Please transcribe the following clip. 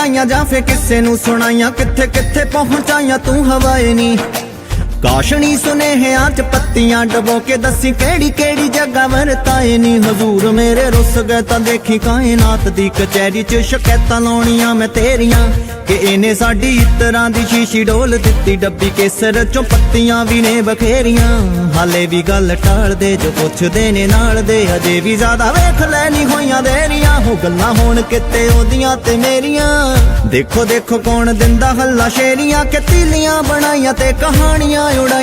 ਵਧਾਈਆਂ ਜਾਂ ਫੇ ਕਿਸੇ ਨੂੰ ਸੁਣਾਈਆਂ, ਕਿੱਥੇ ਕਿੱਥੇ ਪਹੁੰਚਾਈਆਂ ਤੂੰ ਹਵਾਏ ਨੀ। ਕਾਸ਼ਣੀ ਸੁਨੇਹਿਆਂ ਚ ਪੱਤੀਆਂ ਡਬੋ ਕੇ ਦੱਸੀ ਕਿਹੜੀ ਕਿਹੜੀ ਜਗ੍ਹਾ ਵਰਤਾਏ ਨੀ। ਹਜ਼ੂਰ ਮੇਰੇ ਰੁੱਸ ਗਏ ਤਾਂ ਦੇਖੀ ਕਾਇਨਾਤ ਦੀ ਕਚਹਿਰੀ ਚ ਸ਼ਿਕਾਇਤਾਂ ਲਾਉਣੀਆਂ ਮੈਂ ਤੇਰੀਆਂ, ਕਿ ਇਹਨੇ ਸਾਡੀ ਇਤਰਾਂ ਦੀ ਸ਼ੀਸ਼ੀ ਡੋਲ ਦਿੱਤੀ ਡੱਬੀ, ਕੇਸਰ ਚੋਂ ਪੱਤੀਆਂ ਵੀ ਨੇ ਬਖੇਰੀਆਂ। ਹਾਲੇ ਵੀ ਗੱਲ ਟਾਲਦੇ ਜੋ ਪੁੱਛਦੇ ਨੇ ਨਾਲ ਦੇ, ਅਜੇ ਵੀ ਜ਼ਿਆਦਾ ਵੇਖ ਲੈ ਨੀ ਹੋਈਆਂ ਦੇਰੀਆਂ। ਹੋ ਗੱਲਾਂ ਹੋਣ ਕਿਤੇ ਉਹਦੀਆਂ ਤੇ ਮੇਰੀਆਂ, ਦੇਖੋ ਦੇਖੋ ਕੌਣ ਦਿੰਦਾ ਹੱਲਾ ਸ਼ੇਰੀਆਂ, ਕਿ ਤੀਲੀਆਂ ਬਣਾਈਆਂ ਤੇ ਕਹਾਣੀਆਂ ਉਡਾਈਆਂ।